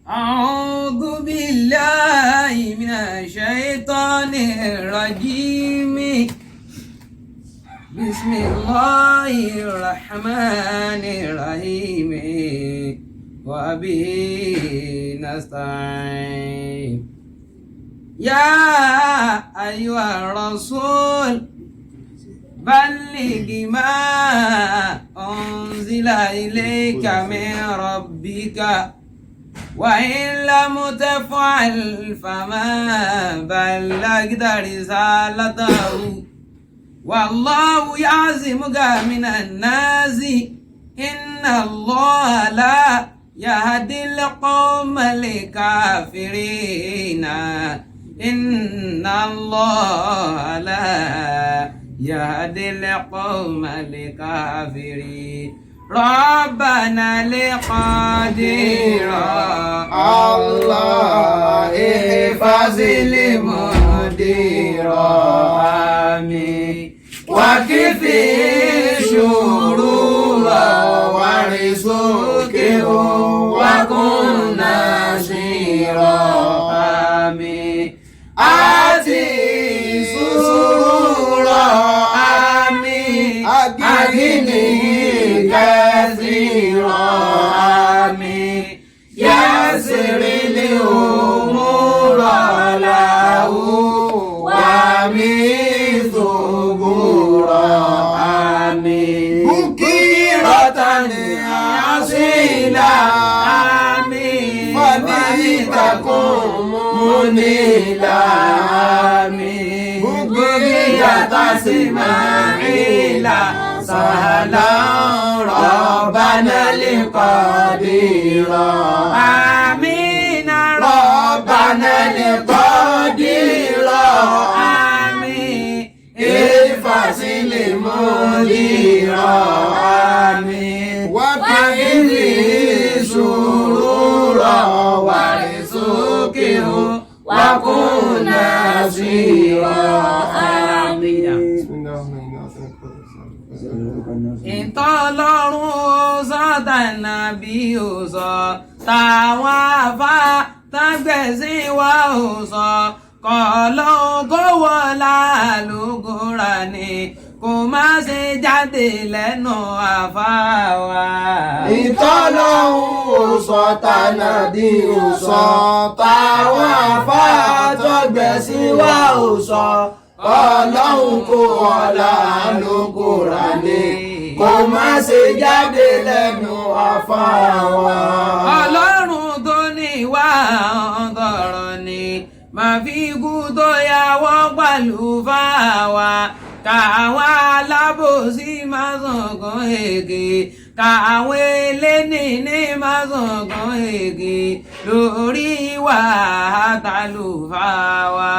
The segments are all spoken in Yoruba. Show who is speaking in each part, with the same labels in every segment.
Speaker 1: أعوذ بالله من الشيطان الرجيم بسم الله الرحمن الرحيم وبه نستعين يا أيها الرسول بلغ ما أنزل إليك من ربك وإن لم تفعل فما بلغت رسالته والله يعصمك من الناس إن الله لا يهدي القوم الكافرين إن الله لا يهدي القوم الكافرين ربنا لقدير
Speaker 2: الله احفظ المدير
Speaker 1: آمين
Speaker 2: وكفي شرور ورزقه وكن نصيرا
Speaker 1: آمين
Speaker 2: آتي سرورا آمين أغني كثيرا آمين يسر الأمور له ومن ثبورا آمين بكيرة أصيلا آمين فلتكن منيلا آمين بكيرة إسماعيلا سهلا ربنا القدير
Speaker 1: آمين
Speaker 2: ربنا القدير
Speaker 1: آمين
Speaker 2: احفظ المدير
Speaker 1: آمين
Speaker 2: وكفي شرورا ورزقه وكن نصيرا
Speaker 1: آمين ìtọ́lọ́run sọ́tà nàbí ò sọ táwọn afá tágbẹ̀sìn wa ò sọ kọ́lọ́hún kó wọlá lógúnra ni kò má ṣe jáde lẹ́nu afá wa.
Speaker 2: ìtọ́lọ́hún ò sọ tànàbí ò sọ táwọn afá tágbẹ̀sìn wa ò sọ ọlọ́run kó ọlá lógúnra ni kò má ṣe jáde lẹ́nu afá wa.
Speaker 1: ọlọ́run tó ní ìwà ọ̀gọ̀rọ̀ ni màá fi kú tó yàwọ́ pẹ̀lú fáwa káwọn alábòsí máa sọ̀kan èké káwọn eléni ní máa sọ̀kan èké lórí ìwà àtàlùfáwa.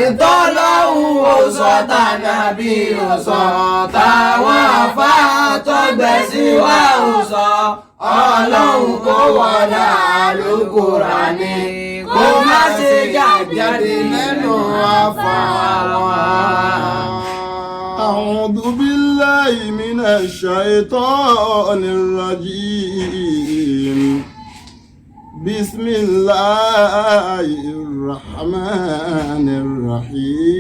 Speaker 2: ìtọ́lọ́hún ò sọ tànàbí ò sọ táwọn afá tọ́gbẹ̀sí wa ò sọ ọlọ́run kó wọlá lógúnra ni kó má ṣe jáde lẹ́nu afá wa.
Speaker 3: أعوذ بالله من الشيطان الرجيم بسم الله الرحمن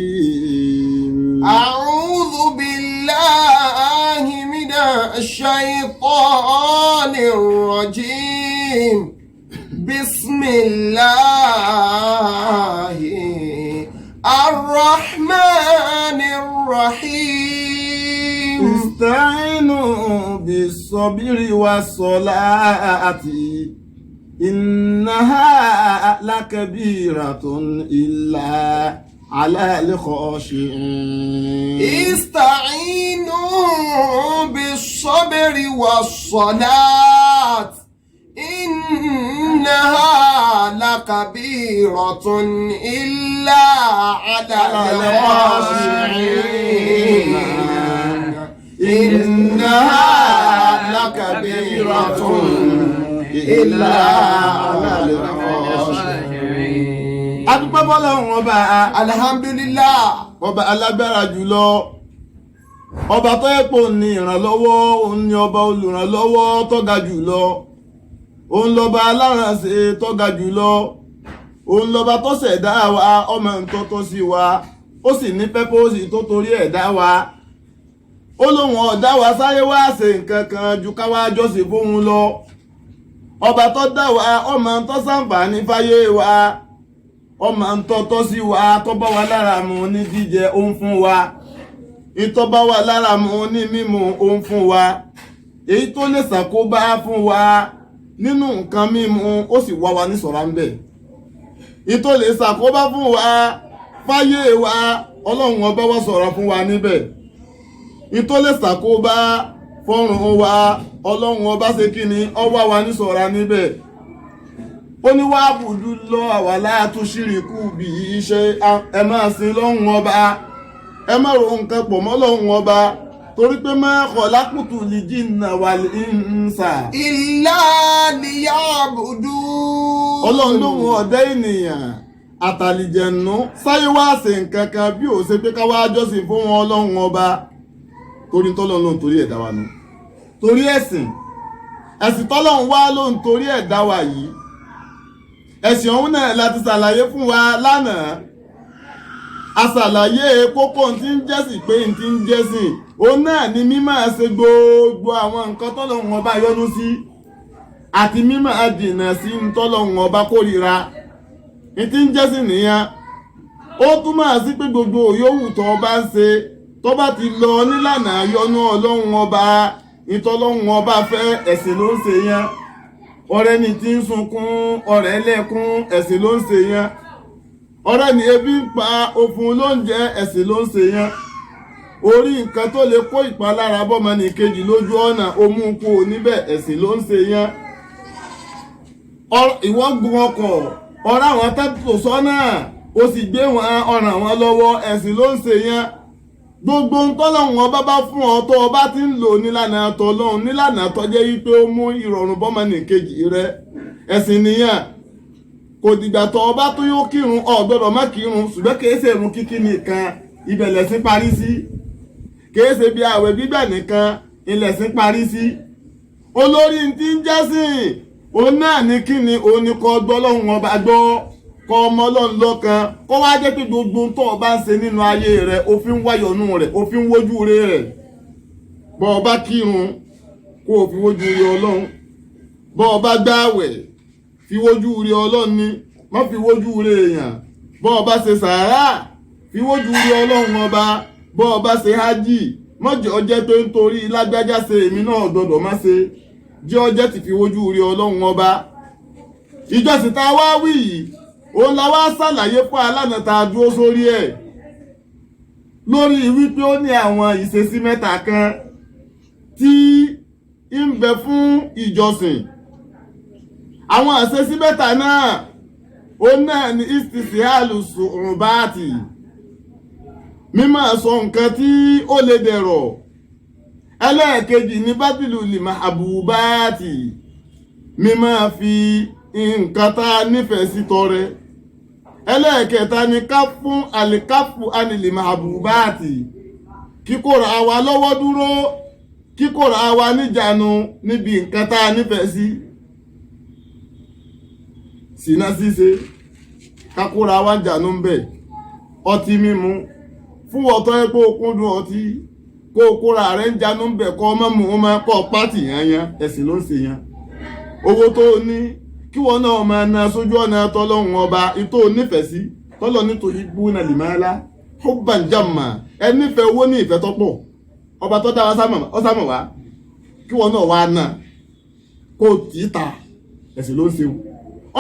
Speaker 3: الرحيم
Speaker 2: أعوذ بالله من الشيطان الرجيم بسم الله الرحمن الرحيم
Speaker 3: استعينوا بالصبر والصلاة إنها لكبيرة إلا على الخاشعين
Speaker 2: استعينوا بالصبر والصلاة إنها لكبيرة إلا على الخاشعين إنها لكبيرة إلا على الخاشعين.
Speaker 3: adúpẹ́ fọ́lọ́run ọba
Speaker 2: alhamdulillah
Speaker 3: ọba alágbára jùlọ ọba tó yẹ pé òun ni ìrànlọ́wọ́ òun ni ọba olùrànlọ́wọ́ tó ga jùlọ òun lọ́ba alárànṣe tó ga jùlọ òun lọ́ba tó ṣẹ̀dá wa ọmọ nǹkan tó sí wa ó sì ní pẹ́pọ́sì tó torí ẹ̀ dá wa ó lóun ọ̀dá wa sáyé wá ṣe nǹkan kan ju káwá jọ́sìn fóun lọ ọba tó dá wa ọmọ tó ṣàǹfààní fáyé wa ọmọ tó sí wa tó bá wa lára mu ní jíjẹ ó ń fún wa ìtọ́ bá wa lára mu ní mímu ó ń fún wa èyí tó lè ṣàkóbá fún wa nínú nǹkan mímu ó sì wá wa ní sọ̀rọ̀ ń bẹ̀ ìtọ́ lè ṣàkóbá fún wa fáyé wa ọlọ́run ọba wa sọ̀rọ̀ fún wa níbẹ̀ ìtọ́ lè ṣàkóbá fọ́run wa ọlọ́run ọba ṣe kí ni ọwá wa ní sọ̀rọ̀ níbẹ̀ ó ní wá bùdú lọ àwa láàtú ṣíríkù bí iṣẹ́ ẹ máa sin lọ́hùn ọba ẹ má ro nǹkan pọ̀ mọ́ lọ́hùn ọba torí pé ma khalaqtu l-jinna wal-insa
Speaker 2: illa liya'budun.
Speaker 3: ọlọ́run lóhun ọ̀dá ènìyàn àtàlìjẹ̀nú sáyé wá ṣe nǹkan kan bí ó ṣe pé ká wá jọ́sìn fún wọn ọlọ́run ọba torí tọ́lọ́run lóhun torí ẹ̀dá wa nù torí ẹ̀sìn tọ́lọ́run wá lóhun torí ẹ̀dá wa yìí ẹ̀sìn ọ̀hún náà láti ṣàlàyé fún wa lánàá a ṣàlàyé kókó tí ń jẹ́sìn pé tí ń jẹ́sìn òun náà ni mímọ́ ṣe gbogbo àwọn nǹkan tọ́lọ́run ọba yọ́nú sí àti mímọ́ jìnnà sí tọ́lọ́run ọba kórìíra tí ń jẹ́sìn nìyẹn ó túmọ̀ sí pé gbogbo yòówù tó bá ń ṣe tó bá ti lọ nílànà yọ́nú ọlọ́run ọba ìtọ́lọ́run ọba fẹ́ ẹ̀sìn ló ń ṣe yẹn ọ̀rẹ́ ni tí ń sunkún ọ̀rẹ́ lẹ́kún ẹ̀sìn ló ń ṣe yẹn ọ̀rẹ́ ni ebi ń pa òfun lóúnjẹ ẹ̀sìn ló ń ṣe yẹn orí nǹkan tó lè kó ìpalára bọ́mọnì kejì lójú ọ̀nà ó mú kú níbẹ̀ ẹ̀sìn ló ń ṣe yẹn ìwọ́n gun ọkọ̀ ọ̀rọ̀ àwọn tẹ́tò sọ́nà ó sì gbé wọn ọ̀ràn wọn lọ́wọ́ ẹ̀sìn ló ń ṣe yẹn gbogbo ntọ́lọ́hun ọba bá fún ọ tó ọba ti ń lò nílànà tọ́lọ́hun nílànà tọ́jẹ́ wípé ó mú ìrọ̀rùn bọ́mọnì kejì rẹ ẹ̀sìn nìyẹn kò dìgbà tó ọba tó yóò kírun ọ̀gbọ́dọ̀ má kírun ṣùgbọ́n kìí ṣe ìrun kíkí nìkan ibẹ̀lẹ̀ sí parí sí kìí ṣe bí àwẹ̀ gbígbà nìkan ilẹ̀ sí parí sí olórí tí ń jẹ́sìn òun náà ní kíni òun ni kọ́ gbọ́lọ́hun ọba gbọ́ kọ́ ọmọ ọlọ́run lọ́kan kó wá jẹ́ pé gbogbo tó o bá ń ṣe nínú ayé rẹ̀ òfin wáyọ̀nù rẹ̀ òfin wójú rẹ̀ bọ́ ọ bá kírun kó o fi wójú rí ọlọ́run bọ́ ọ bá gbààwẹ̀ fi wójú rí ọlọ́run ní má fi wójú rí èèyàn bọ́ ọ bá ṣe sàárà fi wójú rí ọlọ́run ọba bọ́ ọ bá ṣe hájì mọ́jọ́ ọjẹ́ tó ń torí lágbájá ṣe èmi náà gbọ́dọ̀ má ṣe jẹ́ ọjẹ́ ti fi wójú rí ọlọ́run ọba ìjọsìn tá a wá wí yìí òun la wá ṣàlàyé fún alánà tá a dúró sórí ẹ̀ lórí wípé ó ní àwọn ìṣesí mẹ́ta kan tí ń bẹ fún ìjọsìn àwọn ìṣesí mẹ́ta náà òun náà ni istisihalu su'ubati mímọ̀ sọ nǹkan tí ó lè dẹ̀rọ̀ ẹlẹ́ẹ̀kejì ní bátìlù limahabubati mímọ̀ fi nǹkan tá a nífẹ̀ẹ́ sí tọrẹ ẹlẹ́ẹ̀kẹta ni ká fún àlìkáfù anìlìmàbùbáàtì kíkóra wa lọ́wọ́ dúró kíkóra wa níjànú níbi nǹkan tá a nífẹ̀ẹ́ sí sínà ṣíṣe kákóra wa jànú ń bẹ̀ ọtí mímu fún ọ̀tọ́ ẹ pé ó kúndùn ọtí kó kóra rẹ̀ ń jànú ń bẹ̀ kọ́ ọmọ mú ọmọ kọ́ pátì yanyan ẹ̀sìn ló ń ṣe yan owó tó ní kí wọ́n náà máa na sójú ọ̀nà tọ́lọ́hun ọba ìtò nífẹ̀ẹ́ sí tọ́lọ́ nítorí gbóná lìmáàlá hubban jamma ẹ nífẹ̀ẹ́ owó ní ìfẹ́ tọ́pọ̀ ọba tó dá wa sámọ̀ wá kí wọ́n náà wá náà kó tì í ta ẹ̀sìn ló ń ṣe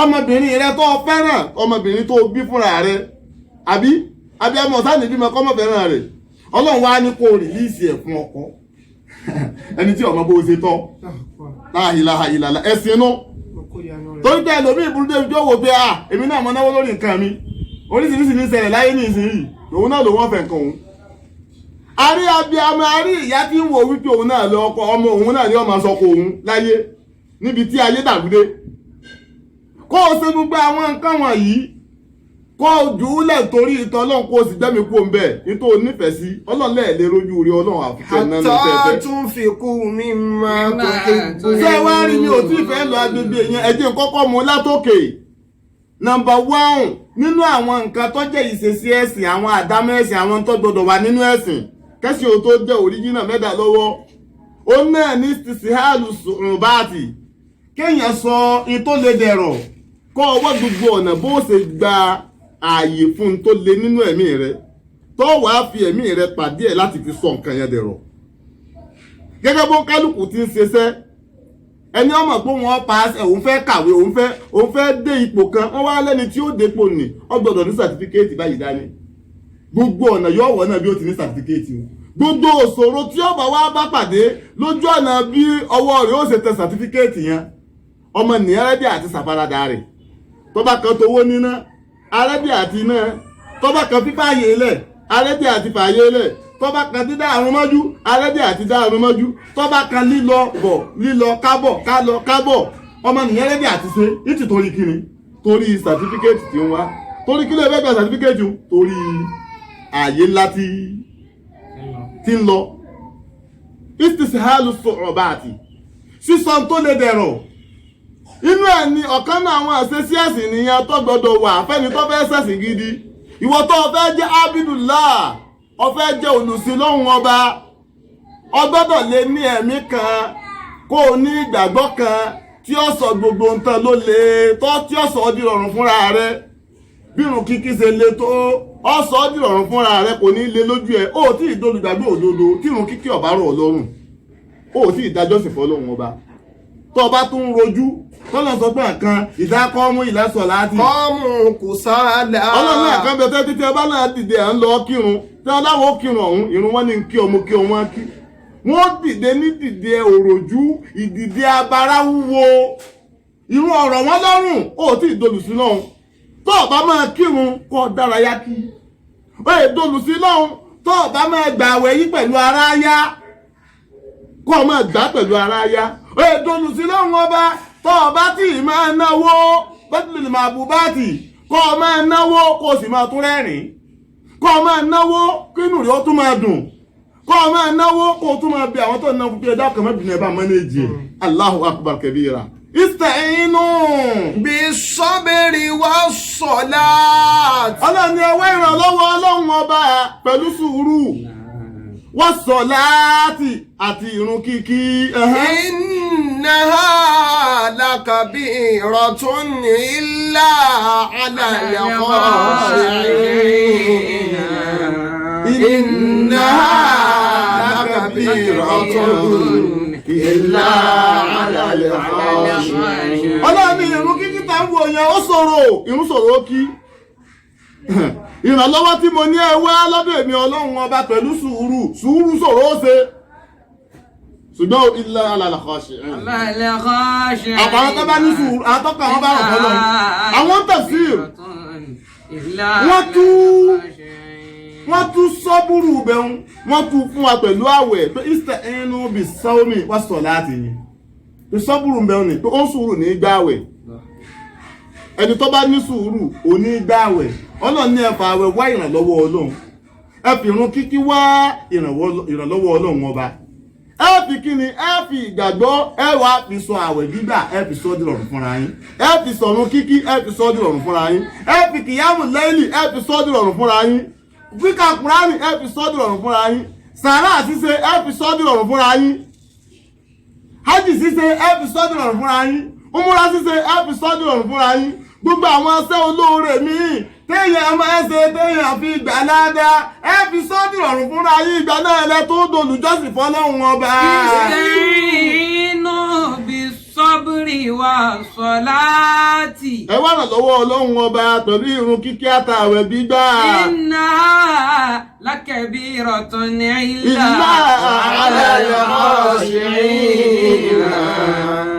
Speaker 3: ọmọbìnrin rẹ tó fẹ́ràn ọmọbìnrin tó bí fúnra rẹ àbí ọmọ sáàni bímọ kọ́mọ fẹ́ràn rẹ ọlọ́run wá ní kó rìlíìsì ẹ̀ fún ọkọ ẹni tí ọmọ bó ṣe tọ́ la ilaha illallah ẹ̀sìn náà torí pé ẹlòmíì burú débi tó wò pé èmi náà mọ náwó lórí nǹkan mi oríṣiríṣi ní ṣẹlẹ̀ láyé ní ìsinyìí òun náà ló wọ́n fẹ́ nǹkan òun àrí abiyamọ àrí ìyá tí ń wò wípé òun náà lọ ọkọ ọmọ òun náà ni ọmọ sọkọ òun láyé níbi tí ayé dàgbúdé kó o ṣe gbogbo àwọn nǹkan wọ̀nyí kọ́ ojú lẹ̀ torí ìtọ́ ọlọ́run kó o sì gbẹ́mi kú òǹbẹ̀ nítorí onífẹ̀ẹ́ sí ọlọ́run lẹ́ẹ̀lẹ́ rojú rí ọlọ́run àfikẹ́ náà ní
Speaker 2: hatta
Speaker 3: tẹ́tẹ́.
Speaker 2: tunfiqu mimma tuhibbun.
Speaker 3: ṣé wá rí mi ò tí ì fẹ́ lọ agbègbè yẹn ẹ̀jẹ̀ kọ́kọ́ mú látòkè. Number 1 nínú àwọn nǹkan tó jẹ́ ìṣesí ẹ̀sìn àwọn àdámọ́ ẹ̀sìn àwọn tó gbọdọ̀ wà nínú ẹ̀sìn kẹ́sì ò tó jẹ́ òríjìnà mẹ́ta lọ́wọ́ ó náà ní stihalu sùnbáàtì kéèyàn sọ in tó lè dẹ̀rọ̀ kọ́ ọwọ́ gbogbo ọ̀nà bó ṣe gba ààyè fún un tó lè nínú ẹ̀mí rẹ tó wàá fi ẹ̀mí rẹ pàdé ẹ̀ láti fi sọ nǹkan yẹn dẹ̀rọ̀ gẹ́gẹ́ bó kálukú ti ń ṣeṣẹ́ ẹni ọmọ pé wọn pa òun fẹ́ kàwé òun fẹ́ dé ipò kan wọ́n wá lẹ́ni tí ó dépò nì ó gbọ́dọ̀ ní sàtífíkẹ́ẹ̀tì báyìí dání gbogbo ọ̀nà yóò wọ̀ náà bí ó ti ní sàtífíkẹ́ẹ̀tì o gbogbo òṣòro tí ó bá wá bá pàdé lójú ọ̀nà bí ọwọ́ rẹ̀ ó ṣe tẹ sàtífíkẹ́ẹ̀tì yẹn ọmọ nìyẹn rẹ́dí àti sàfaradà rẹ̀ tó bá kan tówó níná arẹ́dí àti iná tó bá kan fífààyè lẹ̀ arẹ́dí àti fààyè lẹ̀ tó bá kan dídá àrùn mọ́jú arẹ́dí àti dá àrùn mọ́jú tó bá kan lílọ bọ̀ lílọ kábọ̀ ọmọ nìyẹn rẹ́dí àti ṣe ìtì torí kíni torí sàtífíkẹ́ẹ̀tì tí ó wá torí kí ló fẹ́ gba sàtífíkẹ́ẹ̀tì torí ààyè ńlá tí ń lọ istishalu su'ubati sísọ tó lè dẹ̀rọ̀ inú ẹ̀ ni ọ̀kan náà àwọn àṣesí ẹ̀sìn nìyẹn tó gbọdọ̀ wà fẹ́ni tó fẹ́ ṣẹ̀sìn gidi ìwọ tó fẹ́ jẹ́ abidullah ó fẹ́ jẹ́ olùsìn lọ́hùn ọba ó gbọ́dọ̀ lè ní ẹ̀mí kan kó o ní ìgbàgbọ́ kan tí ó sọ gbogbo nǹkan ló le tó tí ó sọ ọ́ di rọrùn fúnra rẹ bírun kíkí ṣe le tó ó sọ ọ́ di rọrùn fúnra rẹ kò ní le lójú ẹ ó tí ì dolùgbàgbé òdodo tírun kíkí ọ̀bá rọ̀ lọ́rùn ó tí ì dájọ́sìn fọlọ́hùn ọba tó bá tún rojú tọ́lọ̀ sọ pé nǹkan ìdákọ́mú ìlẹ́sọ̀ láti.
Speaker 2: kọ́mù kùsàlà.
Speaker 3: ọlọ́run ẹ̀kan bẹ̀tẹ́ títí ọba náà dìde à ń lọ kírun tí ọláwọ̀ kírun ọ̀hún irun wọn ní kí ọmọ kí ọmọ kí. wọ́n dìde ní dìde òròjú ìdìde abara wúwo irun ọ̀rọ̀ wọn lọ́rùn ó tí ì dolùsí lọ́hùn tó ọba máa kírun kọ́ dárayá kí. ó yẹ dolùsí lọ́hùn tó ọba máa gbààwẹ̀ yí pẹ̀lú ara yá kọ́ máa gbà pẹ̀lú ara yá. ó yẹ dolùsí lọ́hùn ọba tọ́ ọba tí ì máa náwó bẹ́tìlì máa bù báàtì kọ́ ọ máa náwó kó o sì máa tún rẹ́rìn kọ́ ọ máa náwó kínú rẹ̀ ó tún máa dùn kọ́ ọ máa náwó kó o tún máa bí àwọn tó ń náwó pé ẹ̀dá kan mẹ́bìnrin ẹ̀ bá mánéèjì Allahu akbar kabira. Ista'inu
Speaker 2: bis-sabri was-salat.
Speaker 3: ọlọ́ni ẹwẹ́ ìrànlọ́wọ́ ọlọ́run ọba pẹ̀lú sùúrù was-salati àti ìrun kíkí.
Speaker 2: Innaha lakabiratun illa ala al-khashi'in. Innaha lakabiratun illa ala al-khashi'in.
Speaker 3: ọlọ́ni ìrun kíkí tá ń wo yẹn ó ṣòro ìrun ṣòro ó kí ìrànlọ́wọ́ tí mo ní ẹ wá lọ́dọ̀ èmi ọlọ́run ọba pẹ̀lú sùúrù ṣòro ó ṣe ṣùgbọ́n illa ala al-khashi'in. àpàwọn tó bá ní sùúrù àtọ́kọ̀ àwọn bá rọ̀ fọ́lọ́ àwọn tafsir wọ́n tún sọ́búrú bẹ̀rún wọ́n tún fún wa pẹ̀lú àwẹ̀ pé ista'inu bis-sawmi was-salati ni pé sọ́búrú bẹ̀rún ni pé ó sùúrù ní gbààwẹ̀ ẹni tó bá ní sùúrù ò ní gbààwẹ̀ ọlọ́run ní ẹ fa àwẹ̀ wá ìrànlọ́wọ́ ọlọ́run ẹ fi ìrun kíkí wá ìrànlọ́wọ́ ọlọ́run ọba ẹ fi kíni ẹ fi ìgbàgbọ́ ẹ wá fi sọ àwẹ̀ gbígbà ẹ fi sọ dìrọ̀rùn fúnra yín ẹ fi sọ̀run kíkí ẹ fi sọ dìrọ̀rùn fúnra yín ẹ fi kìyàmù láìlì ẹ fi sọ dìrọ̀rùn fúnra yín kíkà kùránì ẹ fi sọ dìrọ̀rùn fúnra yín sàrà ṣíṣe ẹ fi sọ dìrọ̀rùn fúnra yín hajj ṣíṣe ẹ fi sọ dìrọ̀rùn fúnra yín umura ṣíṣe ẹ fi sọ dìrọ̀rùn fúnra yín gbogbo àwọn ẹsẹ̀ olóore míì téèyàn máa ṣe téèyàn fi gbà ládàá ẹ fi sọ́ọ́dì rọrùn fúnra yín ìgbà náà lẹ tó dolùjọ́sìn fọ́lọ́hun ọba.
Speaker 1: Ista'inu bis-sabri was-salati.
Speaker 3: ẹ wá ràn lọ́wọ́ ọlọ́run ọba pẹ̀lú ìrun kíkí àtàwẹ̀ gbígbà.
Speaker 1: Innaha lakabiratun illa
Speaker 2: ala al-khashi'in.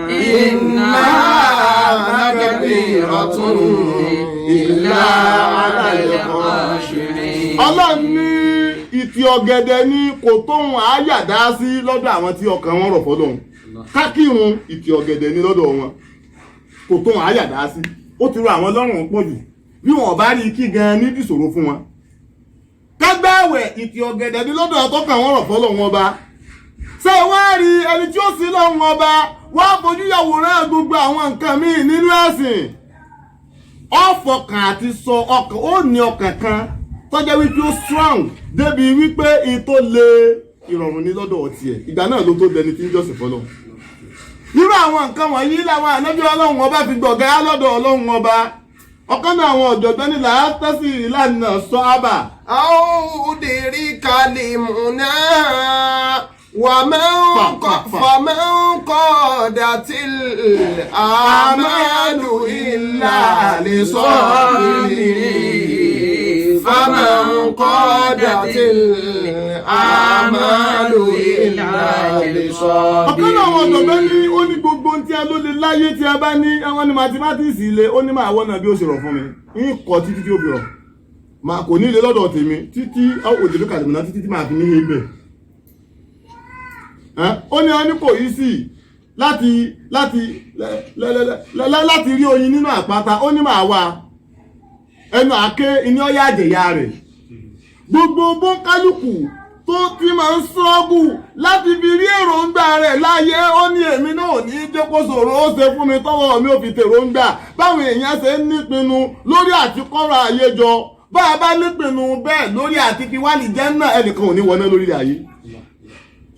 Speaker 2: Innaha lakabiratun illa ala al-khashi'in.
Speaker 3: ọlọ́run ní ìtì ọ̀gẹ̀dẹ̀ ní kò tóun àáyàdá sí lọ́dọ̀ àwọn tí ọkàn wọn rọ̀ fọ́lọ́hun kákírun ìtì ọ̀gẹ̀dẹ̀ ní lọ́dọ̀ wọn kò tóun àáyàdá sí ó ti rọ àwọn lọ́rùn pọ̀ jù bí wọn bá rí kí gan ní ìṣòro fún wọn. kágbáwẹ̀ ìtì ọ̀gẹ̀dẹ̀ ní lọ́dọ̀ àtọ́kàn wọn rọ̀ fọ́lọ́run ọba. ṣé wọ́n rí ẹni tí ó sí lọ́run ọba wọ́n á fojú yàwòrán gbogbo àwọn nǹkan míì nínú ẹ̀sìn. ọ̀fọ̀kàn àti sọ ọkàn ó ní ọkàn kan tọ́jẹ́ wípé ó strong débi wípé ìtò lè ìrọ̀rùn ní lọ́dọ̀ ọtí ẹ̀ ìgbà náà ló tó dẹni tí ń jọ́sìn fọ́lọ́. irú àwọn nǹkan wọ̀nyí làwọn ànábì ọlọ́run ọba fi gbọ̀gá lọ́dọ̀ ọlọ́run ọba. ọ̀kan náà àwọn ọ̀jọ̀gbọ́n ní làátẹ́sì ìlànà sọ ábà.
Speaker 2: àwòdìrí kalimuna فمن قادت الآمال إلا لصابرين فمن قادت الآمال إلا لصابرين.
Speaker 3: ọ̀kan náà àwọn ọ̀jọ̀gbọ́n ní ó ní gbogbo tí a ló lè láyé tí a bá ní àwọn ní mathematics ilé ó ní máa wọ́n náà bí ó ṣe rọ̀ fún mi ń kọ́ títí tí ó fi rọ̀ máa kò ní ilé lọ́dọ̀ tèmi títí òdìrí kàdìmọ̀ná títí tí máa fi ní ibẹ̀. ó ní ọní kò yí sí láti rí oyin nínú àpáta ó ní máa wá ẹnu àké iní ọyá àjẹyà rẹ̀ gbogbo bóńkálùkù tó ti máa ń sọ́ọ̀bù láti fi rí èròǹgbà rẹ̀ láyé ó ní èmi náà ní jẹ́ kó ṣòro ó ṣe fún mi tọ́wọ́ mi ò fi tèròǹgbà báwọn èèyàn ṣe ń nípinnu lórí àti kọ́rọ̀ ayé jọ bá a bá nípinnu bẹ́ẹ̀ lórí àti fi wálì jẹ́ náà ẹnìkan ò ní wọná lórí ayé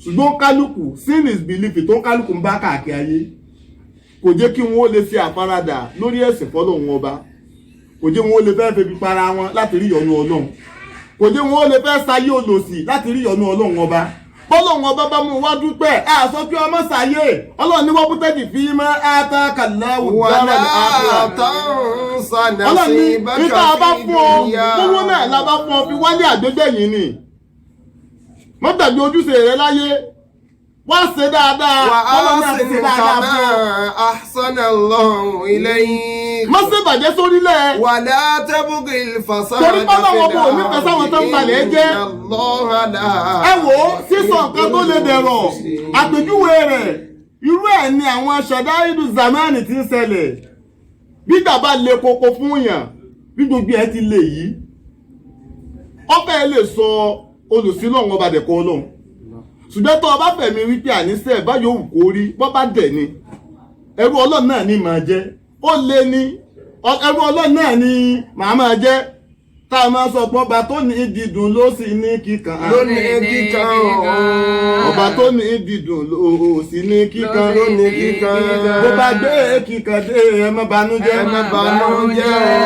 Speaker 3: ṣùgbọ́n kálukú sin is belief tó ń kálukú ń bá káàkiri ayé kò jẹ́ kí wọ́n lè ṣe àfaradà lórí ẹ̀sìn fọ́lọ́run ọba kò jẹ́ wọ́n lè fẹ́ febi para wọn láti rí ìyọ́nú ọlọ́run kò jẹ́ wọ́n lè fẹ́ sayé olòṣì láti rí ìyọ́nú ọlọ́run ọba bọ́lọ́run ọba bá mú wá dúpẹ́ sọ pé ọmọ sàyé ọlọ́run ní wọ́n bútẹ́jì fi mọ́ àtàkàláwù dára ní àpò ọlọ́run ní nígbà bá fún ọ gbogbo náà la bá fún ọ fi wálé àgbégbẹ̀yìn ni má gbàgbé ojúṣe rẹ láyé wá ṣe dáadáa ọlọ́run náà ti ṣe dáadáa fún ọ.
Speaker 2: ahsanallahu ilayk.
Speaker 3: má ṣe bàjẹ́ sórílẹ̀.
Speaker 2: wala tabghil fasada.
Speaker 3: torí pọ́nà wọn kò nífẹ̀ẹ́ sáwọn tó ń balẹ̀ jẹ́. ẹ wò ó sísọ nǹkan tó lè dẹ̀rọ̀ àpèjúwe rẹ̀ irú ẹ̀ ni àwọn ṣàdáìdù zamani ti ń ṣẹlẹ̀ bí bàbá le koko fún yàn bí gbogbo ẹ ti lè yí ọbẹ̀ lè sọ olùsílọ́run ọba dẹ̀kọ́ ọlọ́run ṣùgbọ́n tó ọba fẹ̀mí wípé àníṣe ẹ̀ bá yóò kó rí bọ́ bá dẹ̀ ni ẹrú ọlọ́run náà ní máa jẹ́ ó lé ní ẹrú ọlọ́run náà ní máa jẹ́ tá a máa sọ pé ọba tó ní dídùn ló sì ní kíkan
Speaker 2: ló ní kíkan
Speaker 3: ọba tó ní dídùn ló sì ní kíkan
Speaker 2: ló ní kíkan
Speaker 3: bó bá gbé kíkan dé ẹ má banújẹ́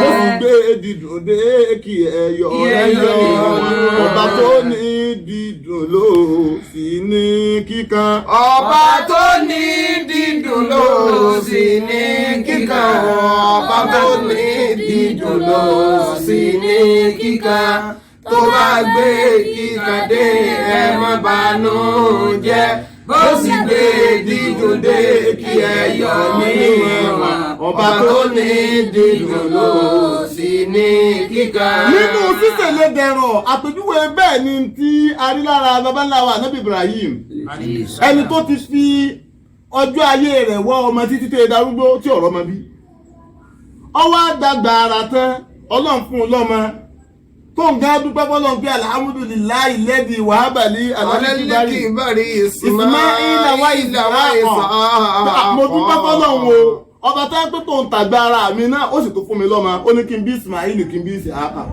Speaker 3: bó sì gbé dídùn dé kí ẹ yọ̀ ọba tó ní dídùn ló sì ní kíkan
Speaker 2: ọba tó ní dídùn ló sì ní kíkan ọba tó ní dídùn ló sì ní kíkan tó bá gbé kíkan dé ẹ má banújẹ́ bó sì gbé dídùn dé kí ẹ yọ̀ nínú ẹ̀wọ̀n ọba tó ní dídùn ló sì ní kíkan.
Speaker 3: nínú sísèlè dẹ̀rọ̀ àpèjúwe bẹ́ẹ̀ ni tí a rí lára babaláwa Ànábì Ibrahim ẹni tó ti fi ọjọ́ ayé rẹ̀ wọ́ ọmọ títí tẹ́ darúgbó tí ọ̀rọ̀ mọ bí ọwọ́ àdàgbà ara tán ọlọ́run fún un lọ́mọ tó ń gán dúpẹ́ fọ́lọ́run pé alhamdulillahi alladhi wahaba li
Speaker 2: alẹ́lẹ́kì bari
Speaker 3: Ismaila wa Ishaqa mo dúpẹ́ fọ́lọ́run o ọba tó ń pẹ́ tó ń tàgbà ara mi náà ó sì tó fún mi lọ́mọ ó ní kí n bí Ismaili kí n bí Ishaqa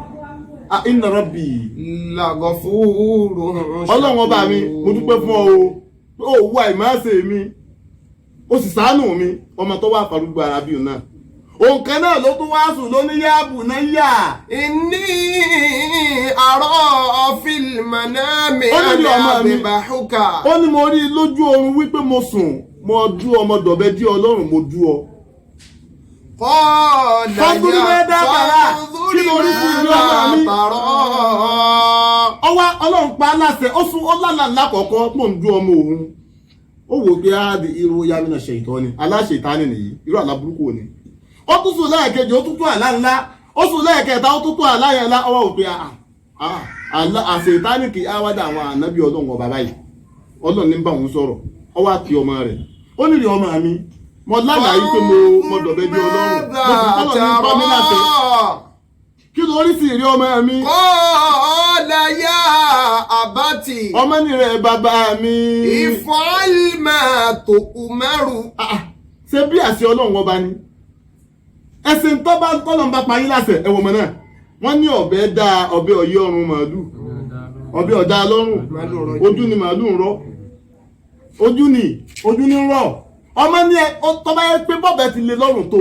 Speaker 3: inna rabbi
Speaker 2: lagafurun
Speaker 3: ọlọ́run ọba mi mo dúpẹ́ fún ọ o wà ìmáṣe mi ó sì ṣàánú mi ọmọ tó wà farúgbó ara bí náà òǹkan náà ló tún wá sùn ló ní yáàbù náà yà.
Speaker 2: inni àrọ́ fílmù náà mi àbẹ̀bàhùkà.
Speaker 3: ó ní mo rí lójú oorun wípé mo sùn mo dú ọmọ dọ̀bẹ́ dí ọlọ́run mo dú ọ.
Speaker 2: fọ́dúrí
Speaker 3: mẹ́dàkàrà kí ló rí fún ìlú ọmọ mi. ọwọ́ ọlọ́run pa á láṣẹ ó sún ọlọ́lá lákọ̀ọ́kọ́ pò ń dú ọmọ òun. ó wò pé áàdì irú yamina ṣe ìtọ́ni aláṣẹ ìtánì nìyí irú àlábùrúkú ni. ó tún sùn lẹ́ẹ̀kejì ó tún tún àlá ńlá ó sùn lẹ́ẹ̀kẹta ó tún tún àlá yẹn ńlá ọwọ́ òpin àṣẹ ìtánìkì áwádà àwọn ànábì ọlọ́run ọba báyìí ọlọ́run ní bá òun sọ̀rọ̀ ọwọ́ àti ọmọ rẹ̀ ó nílì ọmọ mi mo lálàá yìí pé mo dọ̀bẹ́ bí ọlọ́run mo sì ọlọ́run ní bá mi láṣẹ kí lórí sì rí ọmọ mi.
Speaker 2: Qala ya abati.
Speaker 3: ọmọ ní rẹ̀ bàbá mi.
Speaker 2: If'al ma tu'maru.
Speaker 3: ṣé bí àṣẹ ọlọ́run ọba ni ẹ̀sìn tọ́lọ́run bá parí láṣẹ ẹ̀wọ̀n mọ́ náà wọ́n ní ọ̀bẹ dá ọ̀bẹ ọ̀yẹ́ ọrùn màálù ọ̀bẹ ọ̀dá lọ́rùn ojú ni màálù ń rọ́ ojú ni ń rọ́ ọmọ ní tọ́ba yẹ pé bọ́ọ̀bẹ ti lé lọ́rùn tó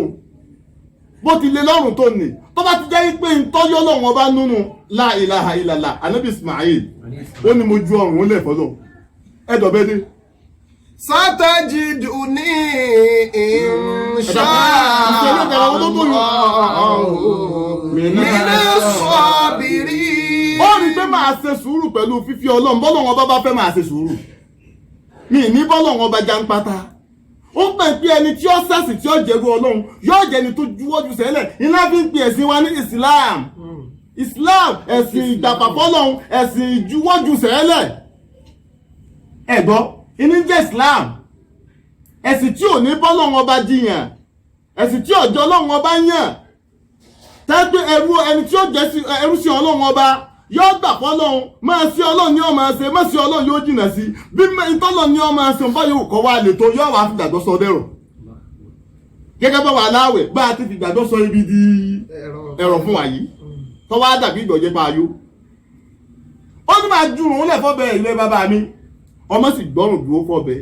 Speaker 3: bó ti lé lọ́rùn tó ní tọ́ba ti jẹ́ pé ntọ́yọ́ ọlọ́run ọba nínú la ilaha illallah anabi Ismail ó ní mo ju ọrùn ó lẹ̀ fọ́lọ́ ẹ̀dọ̀bẹ́ dé.
Speaker 2: Satajiduni insha Minas sabirin.
Speaker 3: ó rí pé máa ṣe sùúrù pẹ̀lú fífi ọlọ́run bọ́lọ́run ọba bá fẹ́ máa ṣe sùúrù mi ní bọ́lọ́run ọba jàǹpátá ó pè pé ẹni tí ó sẹ́sì tí ó jẹ́rú ọlọ́run yóò jẹ́ni tó juwọ́jú sẹ́lẹ̀ iná fi ń pè ẹ̀sìn wa ní Islam ẹ̀sìn ìgbàpàpọ́lọ́run ẹ̀sìn ìjuwọ́jú sẹ́lẹ̀ ẹ̀gbọ́ inú jẹ́ Islam ẹ̀sìn tí ò ní bọ́lọ́run ọba jiyàn ẹ̀sìn tí ọjọ́ ọlọ́run ọba yàn tẹ́gbẹ́ ẹni tí ó jẹ́ ẹrú sí ọlọ́run ọba yóò gbà fọ́lọ́run máa sí ọlọ́run ní ó máa ṣe má sí ọlọ́run yóò jìnà sí bí ìtọ́lọ́run ní ó máa ṣe bá yóò kọ́ wá lè tó yóò wá fi gbàgbọ́ sọ dẹ̀rọ̀ gẹ́gẹ́ bá wà láwẹ̀ bá a ti fi gbàgbọ́ sọ ibi di ẹ̀rọ fún wa yìí tó wá dàbí ìgbọ̀jẹ́ pa ayó ó ní máa jùrùn lẹ̀ fọ́bẹ̀ ilé bàbá mi ọmọ sì gbọ́rùn dúró fọ́bẹ̀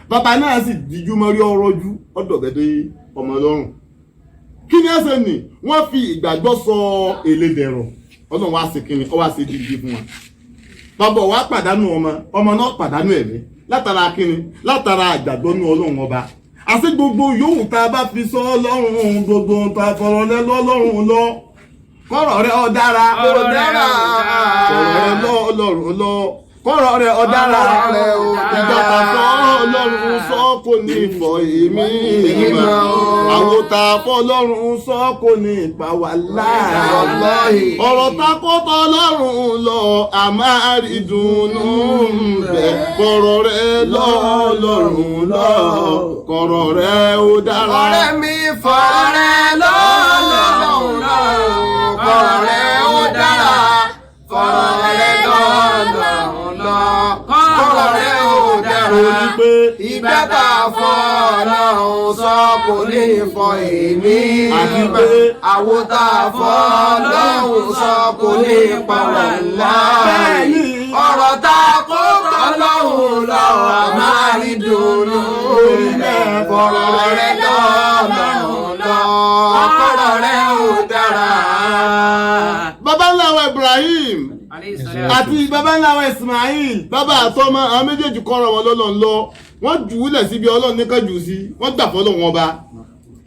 Speaker 3: bàbá náà sì díjú mọ́rí ọrọ́jú ọ̀dọ̀gẹ́dẹ́ ọmọ lọ́rùn kí ni ẹsẹ̀ nì wọ́n fi ìgbàgbọ́ sọ èlé dẹ̀rọ̀ ọlọ́run wá sí kíni ọ wá sí dídí fún wa bàbá wa pàdánù ọmọ náà pàdánù ẹ̀mí látara kíni látara àgbàgbọ́ ní ọlọ́run ọba àti gbogbo yòówù tá a bá fi sọ ọlọ́run gbogbo tá a fọ̀rọ̀ lẹ́ lọ́lọ́run lọ kọ́rọ̀ rẹ̀ ó dára kọ́rọ̀ rẹ̀ lọ́lọ́run lọ kọ́rọ̀ rẹ̀ ó dára ìjọba sọ ọlọ́run sọ kò ní ìfọ̀ èmi àwòtà fọlọ́run sọ kò ní ìpa wà láàyè ọ̀rọ̀ takọ́tọ̀ ọlọ́run lọ àmà àrídùnnú bẹ̀ kọ́rọ̀ rẹ̀ lọ́lọ́run lọ kọ́rọ̀ rẹ̀ ó dára.
Speaker 2: ọ̀rẹ́ mi fọ̀rọ̀ rẹ̀ lọ́lọ́run lọ kọ́rọ̀ rẹ̀ ó dára fọ̀rọ̀ rẹ̀ lọ́lọ́run lọ kọ́rọ̀ rẹ̀ ó dára. ìgbà tá a fọ́ ọlọ́run sọ kò ní fọ èmi àwo tá a fọ́ ọlọ́run sọ kò ní pa wà láàyè ọ̀rọ̀ tá a kó tọ́lọ́run lọ́wọ́ a máa rí dùnú fọ̀rọ̀ rẹ̀ lọ́lọ́run lọ kọ́rọ̀ rẹ̀ ó dára.
Speaker 3: Baba ńlá wa Ibrahim àti baba ńlá wa Ismail bàbá àtọmọ àwọn méjèèjì kọ́rọ̀ wọn lọ́lọ́ ńlọ wọ́n jù ú lẹ̀ síbi ọlọ́run ní kájú sí wọ́n gbà fọ́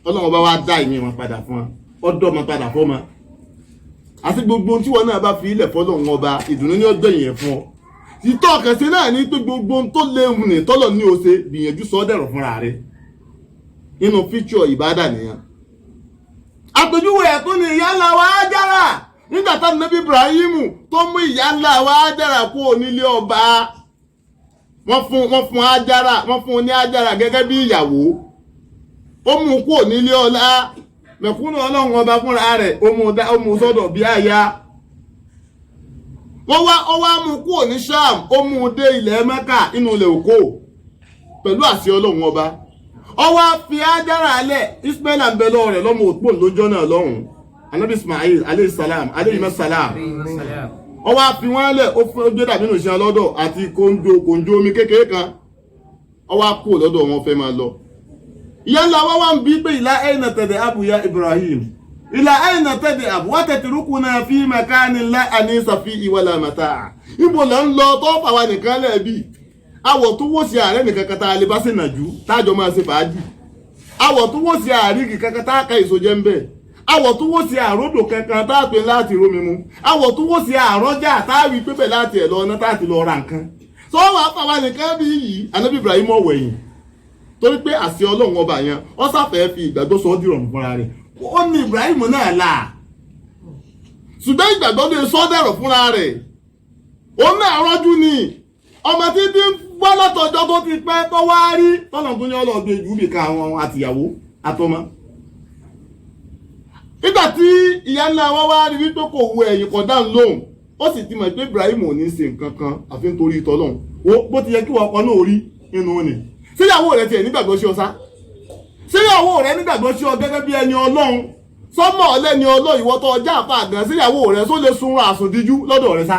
Speaker 3: ọlọ́run ọba wa dá ìyẹn wọn padà fún wọn ọdọ́ wọn padà fọ́ wọn àti gbogbo tí wọn náà bá fi ilẹ̀ fọ́ ọlọ́run ọba ìdùnnú ní ọjọ́ ìyẹn fún ọ ìtọ́ kẹsì náà ní pé gbogbo tó léwu ní tọ́lọ̀ ní ose gbìyànjú sọ dẹ̀rọ̀ fúnra rẹ̀ nínú fíṣọ̀ ìbádà nìyẹn àpèjúwe ẹ̀ tó ní ìyá ńlá wa Ájára nígbà tá nàbí Ibrahimu tó mú ìyá ńlá wa Ájára kú onílé ọba wọ́n fún Ájára wọ́n fún ní Ájára gẹ́gẹ́ bí ìyàwó ó mú kú onílé ọlá mẹ̀kúnnù ọlọ́run ọba fúnra rẹ̀ ó mú sọ́dọ̀ bí àyà ó wá mú kú òní Ṣám ó mú dé ilẹ̀ Mẹ́kà inú ilẹ̀ òkò pẹ̀lú àṣẹ ọlọ́run ọba ó wá fi Ájára alẹ̀ Ismail àbẹ̀lọ rẹ̀ lọ́mọ òpó lójọ́ náà lọ́hùn anabi Ismail aleyhi salam ó wá fi wọ́n lẹ̀ ó fún ojú dàbí nù ṣe lọ́dọ̀ àti kòǹjò omi kékeré kan ó wá kú lọ́dọ̀ wọn fẹ́ máa lọ ìyá ńlá wá ń bí pé ìlà ayna tad'abu ya Ibrahim ìlà ayna tad'abu wa tatrukuna fi makanin la anisa fihi wala mata'a ibo là ń lọ tó fàwa nìkan lẹ́ẹ̀bí àwọ̀ tó wó sí ààrẹ nìkan kan tá a lè bá sí nàjú tájọ máa ṣe fàájì àwọ̀ tó wó sí àríkì kankan tá a ka èso jẹ́ ń bẹ̀ àwọ̀ tó wó sí àródò kankan tá a pè láti rómi mu àwọ̀ tó wó sí àrọ́jà tá a rí pépè láti ẹ̀ lọ ọ̀nà tá a ti lọ ra nǹkan tó wà fàwa nìkan bí yìí Ànábì Ibrahim ọ̀wẹ̀yìn torí pé àṣẹ ọlọ́run ọba yẹn ó sáfẹ́ fi ìgbàgbọ́ sọ ọ́ dìrọ̀ fúnra rẹ̀ ó ní Ibrahim náà là ṣùgbọ́n ìgbàgbọ́ lè sọ dẹ̀rọ̀ fúnra rẹ̀ ó náà rọ́jú ni ọmọ títí wá látọjọ́ tó ti pẹ́ tó wá rí tọ́nà tó ní ọlọ́ọ̀dún ìjú bìkan àwọn àtìyàwó àtọmọ nígbà tí ìyá ńlá wa wá rí wípé kò wo ẹ̀yìn kọ̀ dáhùn lóhùn ó sì ti mọ̀ pé Ibrahim ò ní ṣe nǹkan kan àfi nítorí ìtọ́lọ́hùn bó ti yẹ kí wọ́n kọ́ náà rí inú ni síyàwó rẹ̀ tiẹ̀ nígbàgbọ́ sí ọ sá síyàwó rẹ̀ nígbàgbọ́ sí ọ gẹ́gẹ́ bí ẹni Ọlọ́run sọ́mọ́ ọlẹ́ni Ọlọ́run ìwọ tó ọjà àfa àgàn síyàwó rẹ̀ só lè sunra àsùndíjú lọ́dọ̀ rẹ̀ sá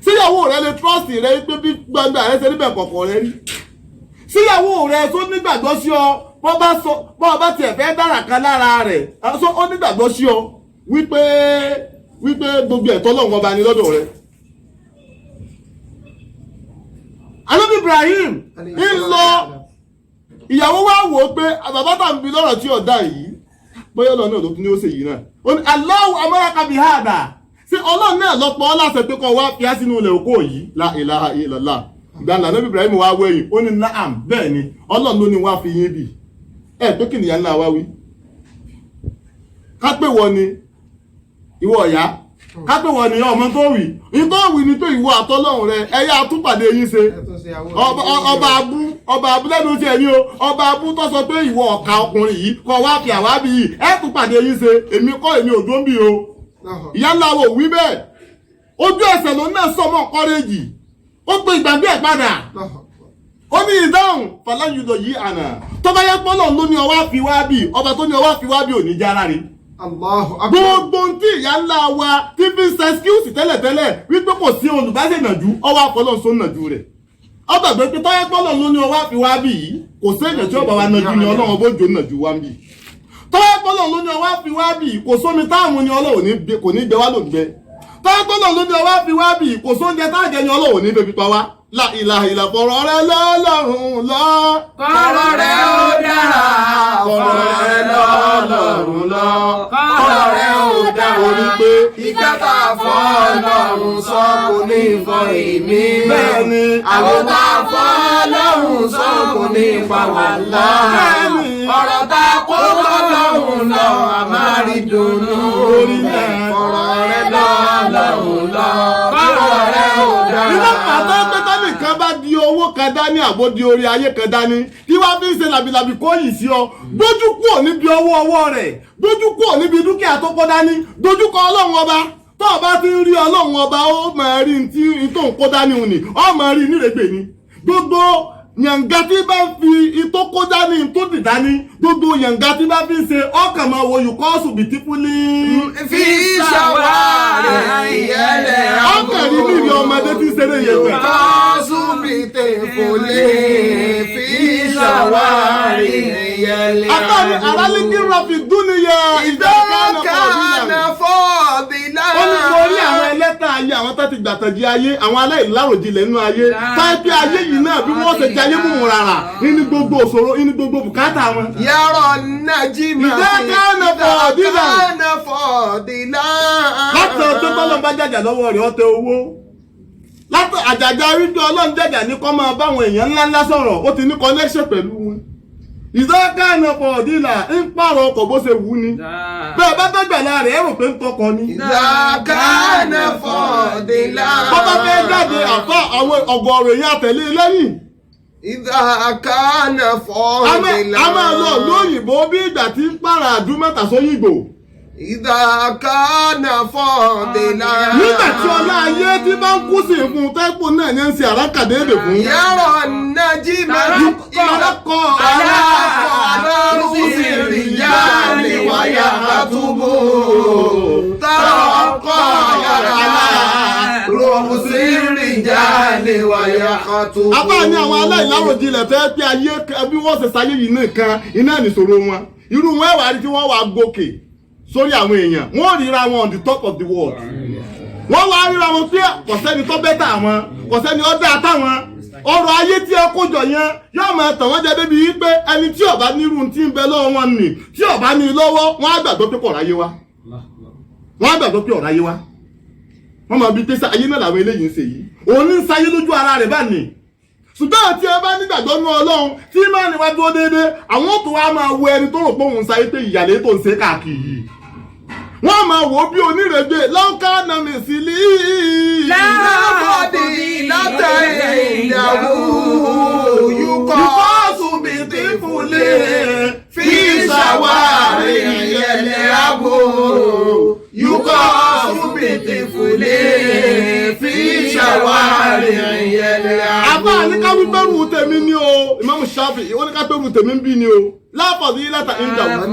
Speaker 3: síyàwó rẹ̀ lè trọ́ọ̀sì rẹ̀ pé bí gbangba rẹ̀ ṣe níbẹ̀ kọ̀kọ̀ rẹ̀ rí síyàwó rẹ̀ tó nígbàgbọ́ sí ọ bọ́ bá tiẹ̀ fẹ́ dára kan lára rẹ̀ ó nígbàgbọ́ sí ọ wípé gbogbo ẹ̀tọ́ Ọlọ́run ọba ni lọ́dọ̀ rẹ̀. Ànábì Ibrahim ń lọ ìyàwó wá wò ó pé bàbá tà ń bi lọ́rọ̀ tí ọ̀dà yìí bóyá Ọlọ́run náà ló tún ní ó ṣe yìí náà ó ní Allahu amaraka bihada ṣé Ọlọ́run náà lọ́pọ̀ láṣẹ pé kọ́ wá fi á sínú ilẹ̀ òkú yìí la ilaha illallah ìgbàlá Ànábì Ibrahim wá wẹ̀yìn ó ní naam bẹ́ẹ̀ ni Ọlọ́run ló ní wá fi yín bì pé kí nìyà ńlá wá wí ká pé wọ ni ìwọ ọ̀yá ká pé wọ ni ọmọ tó wì ní pé ìwọ àtọ́lọ́run rẹ ẹ̀yà àtúpàdé yín ṣe ọba abú lẹ́nu tí ẹni o ọba abú tó sọ pé ìwọ ọ̀ka ọkùnrin yìí kọ wá fi àwábí yìí tún pàdé yín ṣe èmi òjò ń bì o ìyá ńlá wo wí bẹ́ẹ̀ ojú ẹsẹ̀ ló náà sọmọ kọ́rẹ́jì ó pe ìgbàgbé ẹ̀ padà ó ní ìdáhùn fàlàyùdọ̀ yìí àná tó bá yẹ pọ́nà ló ní ọwá fi wá bì ọba tó ní ọwá fi wá bì ò ní jára rí gbogbo tí ìyá ńlá wa tí fi ń ṣe skills tẹ́lẹ̀tẹ́lẹ̀ wípé kò sí olùbáṣẹ̀nàjú ọwọ́ àfọlọ́sọ nàjú rẹ̀ ọba gbé pé tọ́yẹ́ pọ́nà ló ní ọwá fi wá bì yìí kò sí èèyàn tí ọba wa nàjú ni Ọlọ́run bójú nàjú wa ń bì tọ́yẹ́ pọ́nà ló ní ọwá fi wá bì kò sómi táàmù ni Ọlọ́run kò ní gbẹ wá lòdùgbẹ tọ́yẹ́ pọ́nà ló ní ọwá fi wá bì kò sóúnjẹ táàjẹ ni Ọlọ́run ní bẹbí pa wá la ilaha illa fọ̀rọ̀ rẹ lọ́lọ́run lọ.
Speaker 2: kọ́rọ̀ rẹ ó dára fọ̀rọ̀ rẹ lọ́lọ́run lọ. kọ́rọ̀ rẹ ó dára
Speaker 3: orí pé
Speaker 2: ìkàtà fọ́ Ọlọ́run sọ kò ní fọ èmi.
Speaker 3: bẹ́ẹ̀ ni
Speaker 2: àwọn tá a fọ́ Ọlọ́run sọ kò ní fa wàhálà. ọ̀rọ̀ tá a kó Ọlọ́run lọ a máa rí dùnnú.
Speaker 3: orí náà
Speaker 2: fọ̀rọ̀ rẹ lọ́lọ́run lọ. kọ́rọ̀ rẹ ó dára.
Speaker 3: iná pàtó pẹ́tọ́ nìkan bá di owó kan dání àbó di orí ayé kan dání tí wàá fi ń ṣe làbìlàbì kó yìí sí ọ dójú kúrò níbi ọwọ́ rẹ̀ dójú kúrò níbi dúkìá tó kó dání dójú kọ Ọlọ́run ọba tó o bá ti ń rí Ọlọ́run ọba ó máa rí ní tó ń kó dání òun ni ó máa rí nírègbè ni gbogbo yànga tí bá ń fi itó kó dání tó dì dání gbogbo yànga tí bá fi ń ṣe ọkàn máa wo yùkọ́ ṣùbìtì fúnlé.
Speaker 2: fi ṣàwárí ìyẹlẹ
Speaker 3: ọkàn rí níbi ọmọdé tí ń ṣeré yẹn pẹ̀.
Speaker 2: ṣùbìtì fúnlé fi ṣàwárí ìyẹlẹ.
Speaker 3: àtàrí àrálíkí rafi dúnìyà
Speaker 2: ìdákànnà fọ́ọ̀dìlà.
Speaker 3: ó ní torí àwọn ẹlẹ́tà ayé àwọn tó ti gbàtàjì ayé àwọn aláìláròjinlẹ̀ nínú ayé táìpì ayé yìí náà bí wọ́n ṣe jayé mú rárá nínú gbogbo òṣòro nínú gbogbo bùkátà wọn.
Speaker 2: yàrá nàjímà
Speaker 3: ìdákànnà
Speaker 2: fọ́ọ̀dìlà.
Speaker 3: láti ọdún tọ́lọ́ bá jàjà lọ́wọ́ rẹ̀ ọtẹ owó láti àjàjà wípé Ọlọ́run jàjà ní kọ́ máa báwọn èèyàn ńláńlá sọ̀rọ̀ ó ti ní connection pẹ̀lú wọn. ìdákànnà fọ́ọ̀dìlà ń pààrọ̀ ọkọ̀ bó ṣe wù ní. bẹ́ẹ̀ bá dọ́gbàlá rẹ̀ ẹ̀rọ pé ń tọkọ ní.
Speaker 2: ìdákànnà fọ́ọ̀dìlà.
Speaker 3: bọ́bá fẹ́ jáde àfa àwọn ọgọ́rùn èèyàn àtẹ̀lé lẹ́yìn.
Speaker 2: ìdákànnà fọ́ọ̀dìlà.
Speaker 3: a máa lọ lóyìnbó bí ìgbà tí ń pààrà àdúmọ̀tà sóyìnbó.
Speaker 2: ìdákànnà fọ́ọ̀dìlà.
Speaker 3: nígbà tí ọlá ayé tí bá ń kú sí fún tẹ́pù náà ní ń ṣe àrákàdé èdè fún.
Speaker 2: yàrá nàjímà
Speaker 3: ìrọ́kọ̀
Speaker 2: alárùsí rìjálì wáyà àtúbò. tààkọ̀ alárùsí rìjálì wáyà àtúbò.
Speaker 3: apá ní àwọn aláìláròjinlẹ̀ fẹ́ pé ayé bí wọ́n ṣe sáyé yìí nìkan iná nìṣòro wọn irú wọn ẹ̀wà rí tí wọ́n wà gòkè sórí àwọn èèyàn wọ́n ríra wọn on the top of the world wọ́n wá ríra wọn pé kò sẹ́ni tó bẹ́tà wọn kò sẹ́ni ó dáa táwọn ọrọ̀ ayé tí ẹ kójọ yẹn yóò máa tàn wọ́n jẹ débi wípé ẹni tí ó bá nírú tí ń bẹ lọ́wọ́ wọn nì tí ó bá ní lọ́wọ́ wọ́n á gbàgbọ́ pé kò ráyé wá wọ́n á gbàgbọ́ pé ó ráyé wá wọ́n máa bí pé ayé náà làwọn eléyìí ń ṣe yìí òun ní ń sáyé lójú ara rẹ̀ bá nì ṣùgbọ́n tí ẹ bá nígbàgbọ́ nú Ọlọ́run tí máa ní wá dúró déédéé àwọn tó wá máa wo ẹni tó rò pé òun sáyé pé ìyàlẹ́ tó ń ṣe káàkiri wọ́n máa wò ó bí onírègbè lọ́ńkà nàmì sílí.
Speaker 2: lábọ́dé látàrí ìyàwó yukọ́ ṣùbìtì fúnlé fi في شوارع يلعب يقاس بطفل في شوارع يلعب.
Speaker 3: àbá ní ká wí bẹ́rù tèmi ni o Imam Shafi'i ó ní ká bẹ́rù tèmi ń bí ni o láfọ̀dí látà ń jà wọ́n.